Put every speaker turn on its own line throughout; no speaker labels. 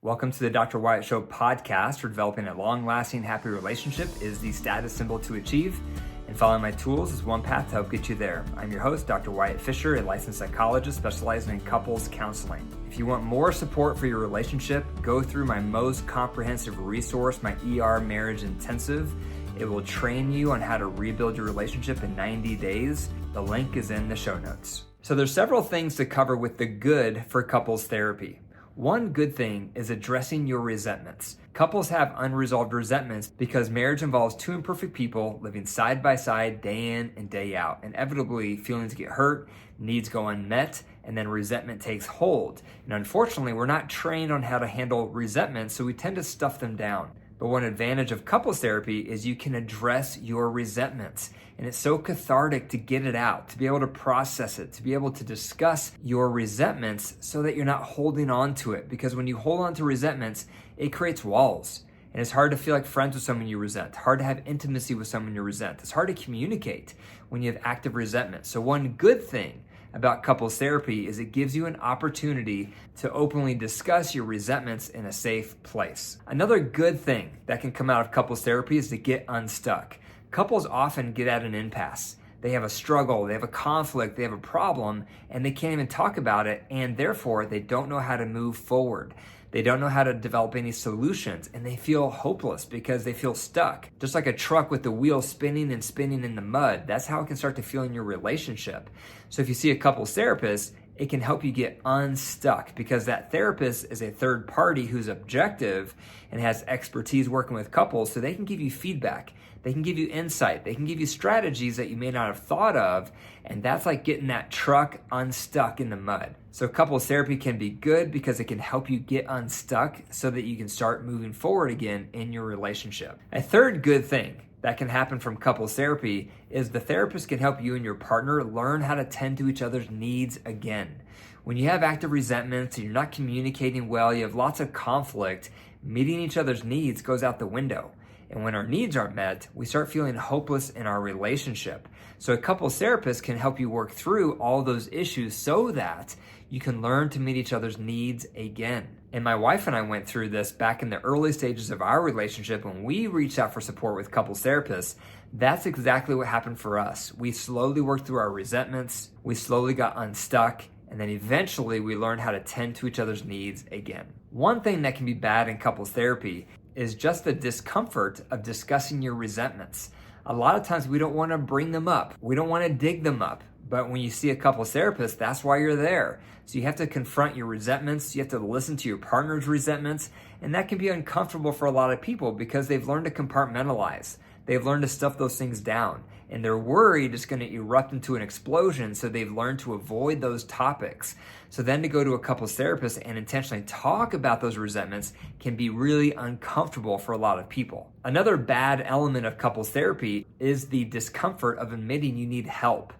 Welcome to the Dr. Wyatt Show podcast, where developing a long-lasting, happy relationship is the status symbol to achieve, and following my tools is one path to help get you there. I'm your host, Dr. Wyatt Fisher, a licensed psychologist specializing in couples counseling. If you want more support for your relationship, go through my most comprehensive resource, my ER Marriage Intensive. It will train you on how to rebuild your relationship in 90 days. The link is in the show notes. So there's several things to cover with the good for couples therapy. One good thing is addressing your resentments. Couples have unresolved resentments because marriage involves two imperfect people living side by side, day in and day out. Inevitably, feelings get hurt, needs go unmet, and then resentment takes hold. And unfortunately, we're not trained on how to handle resentment, so we tend to stuff them down. But one advantage of couples therapy is you can address your resentments. And it's so cathartic to get it out, to be able to process it, to be able to discuss your resentments so that you're not holding on to it. Because when you hold on to resentments, it creates walls. And it's hard to feel like friends with someone you resent, hard to have intimacy with someone you resent. It's hard to communicate when you have active resentment. So one good thing about couples therapy is it gives you an opportunity to openly discuss your resentments in a safe place. Another good thing that can come out of couples therapy is to get unstuck. Couples often get at an impasse. They have a struggle, they have a conflict, they have a problem, and they can't even talk about it, and therefore they don't know how to move forward. They don't know how to develop any solutions, and they feel hopeless because they feel stuck. Just like a truck with the wheel spinning and spinning in the mud, that's how it can start to feel in your relationship. So if you see a couples therapist, it can help you get unstuck because that therapist is a third party who's objective and has expertise working with couples, so they can give you feedback. They can give you insight. They can give you strategies that you may not have thought of, and that's like getting that truck unstuck in the mud. So couples therapy can be good because it can help you get unstuck so that you can start moving forward again in your relationship. A third good thing that can happen from couples therapy is the therapist can help you and your partner learn how to tend to each other's needs again. When you have active resentments and you're not communicating well, you have lots of conflict, meeting each other's needs goes out the window. And when our needs aren't met, we start feeling hopeless in our relationship. So a couples therapist can help you work through all those issues so that you can learn to meet each other's needs again. And my wife and I went through this back in the early stages of our relationship when we reached out for support with couples therapists. That's exactly what happened for us. We slowly worked through our resentments. We slowly got unstuck. And then eventually we learned how to tend to each other's needs again. One thing that can be bad in couples therapy is just the discomfort of discussing your resentments. A lot of times we don't want to bring them up. We don't want to dig them up. But when you see a couples therapist, that's why you're there. So you have to confront your resentments. You have to listen to your partner's resentments. And that can be uncomfortable for a lot of people because they've learned to compartmentalize. They've learned to stuff those things down. And they're worried it's going to erupt into an explosion, so they've learned to avoid those topics. So then to go to a couples therapist and intentionally talk about those resentments can be really uncomfortable for a lot of people. Another bad element of couples therapy is the discomfort of admitting you need help.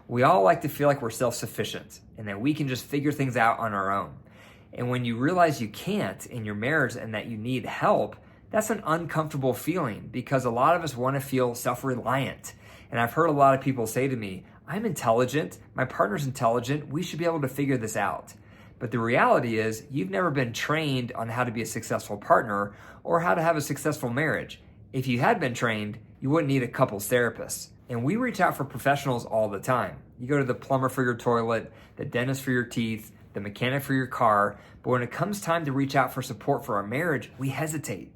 We all like to feel like we're self-sufficient and that we can just figure things out on our own. And when you realize you can't in your marriage and that you need help, that's an uncomfortable feeling because a lot of us want to feel self-reliant. And I've heard a lot of people say to me, I'm intelligent, my partner's intelligent, we should be able to figure this out. But the reality is you've never been trained on how to be a successful partner or how to have a successful marriage. If you had been trained, you wouldn't need a couples therapist. And we reach out for professionals all the time. You go to the plumber for your toilet, the dentist for your teeth, the mechanic for your car. But when it comes time to reach out for support for our marriage, we hesitate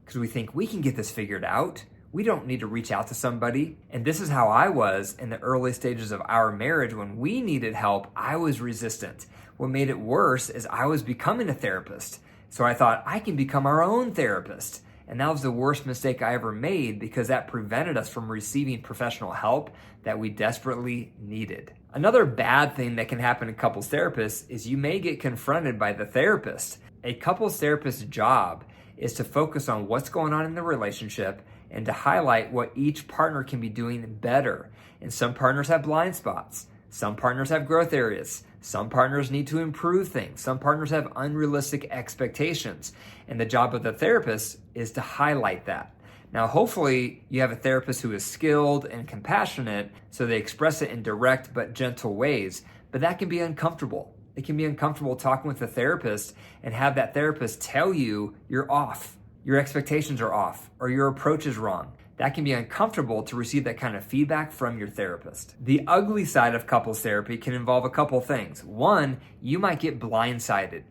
because we think we can get this figured out. We don't need to reach out to somebody. And this is how I was in the early stages of our marriage. When we needed help, I was resistant. What made it worse is I was becoming a therapist. So I thought I can become our own therapist. And that was the worst mistake I ever made because that prevented us from receiving professional help that we desperately needed. Another bad thing that can happen in couples therapists is you may get confronted by the therapist. A couples therapist's job is to focus on what's going on in the relationship and to highlight what each partner can be doing better. And some partners have blind spots. Some partners have growth areas. Some partners need to improve things. Some partners have unrealistic expectations. And the job of the therapist is to highlight that. Now, hopefully you have a therapist who is skilled and compassionate, so they express it in direct but gentle ways. But that can be uncomfortable. It can be uncomfortable talking with a therapist and have that therapist tell you you're off, your expectations are off, or your approach is wrong. That can be uncomfortable to receive that kind of feedback from your therapist. The ugly side of couples therapy can involve a couple things. One, you might get blindsided.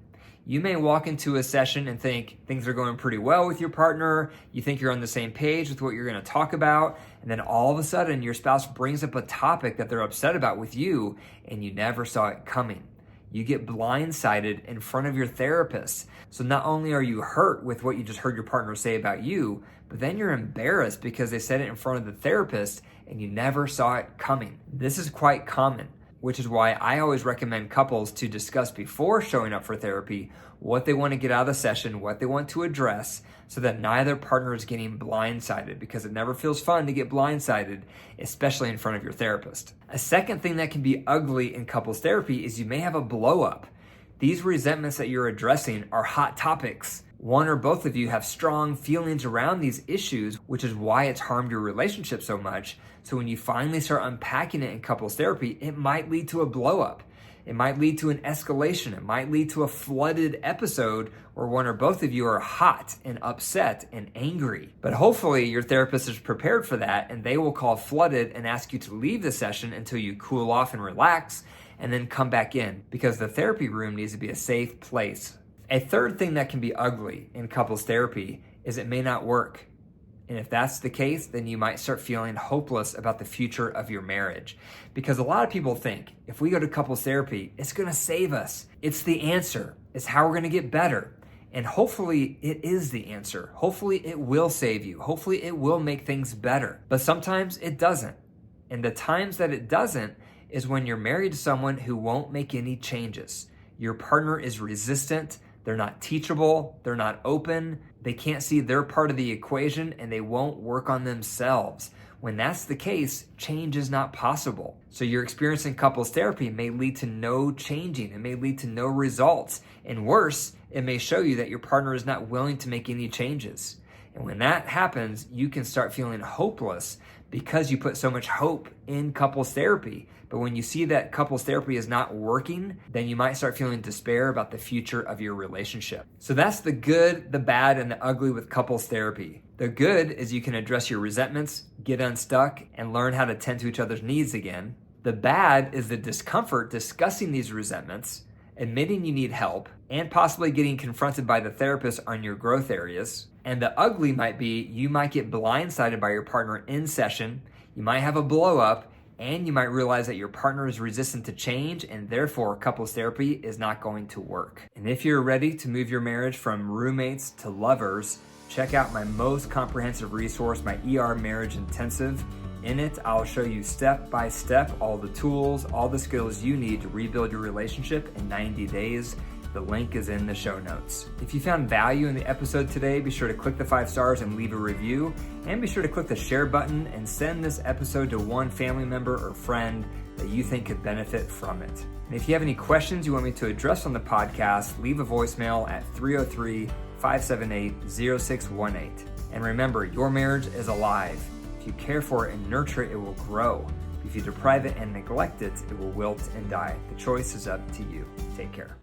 You may walk into a session and think things are going pretty well with your partner. You think you're on the same page with what you're going to talk about. And then all of a sudden, your spouse brings up a topic that they're upset about with you, and you never saw it coming. You get blindsided in front of your therapist. So not only are you hurt with what you just heard your partner say about you, but then you're embarrassed because they said it in front of the therapist and you never saw it coming. This is quite common, which is why I always recommend couples to discuss before showing up for therapy what they want to get out of the session, what they want to address, so that neither partner is getting blindsided, because it never feels fun to get blindsided, especially in front of your therapist. A second thing that can be ugly in couples therapy is you may have a blow up. These resentments that you're addressing are hot topics. One or both of you have strong feelings around these issues, which is why it's harmed your relationship so much. So when you finally start unpacking it in couples therapy, it might lead to a blow up. It might lead to an escalation. It might lead to a flooded episode where one or both of you are hot and upset and angry. But hopefully your therapist is prepared for that, and they will call flooded and ask you to leave the session until you cool off and relax, and then come back in, because the therapy room needs to be a safe place. A third thing that can be ugly in couples therapy is it may not work. And if that's the case, then you might start feeling hopeless about the future of your marriage. Because a lot of people think if we go to couples therapy, it's going to save us. It's the answer. It's how we're going to get better. And hopefully it is the answer. Hopefully it will save you. Hopefully it will make things better. But sometimes it doesn't. And the times that it doesn't is when you're married to someone who won't make any changes. Your partner is resistant. They're not teachable, they're not open, they can't see their part of the equation, and they won't work on themselves. When that's the case, change is not possible. So your experience in couples therapy may lead to no changing, it may lead to no results, and worse, it may show you that your partner is not willing to make any changes. And when that happens, you can start feeling hopeless because you put so much hope in couples therapy. But when you see that couples therapy is not working, then you might start feeling despair about the future of your relationship. So that's the good, the bad, and the ugly with couples therapy. The good is you can address your resentments, get unstuck, and learn how to tend to each other's needs again. The bad is the discomfort discussing these resentments, admitting you need help, and possibly getting confronted by the therapist on your growth areas. And the ugly might be you might get blindsided by your partner in session, you might have a blow up, and you might realize that your partner is resistant to change, and therefore couples therapy is not going to work. And if you're ready to move your marriage from roommates to lovers, check out my most comprehensive resource, my ER Marriage Intensive. In it, I'll show you step by step all the tools, all the skills you need to rebuild your relationship in 90 days. The link is in the show notes. If you found value in the episode today, be sure to click the 5 stars and leave a review. And be sure to click the share button and send this episode to one family member or friend that you think could benefit from it. And if you have any questions you want me to address on the podcast, leave a voicemail at 303-578-0618. And remember, your marriage is alive. If you care for it and nurture it, it will grow. If you deprive it and neglect it, it will wilt and die. The choice is up to you. Take care.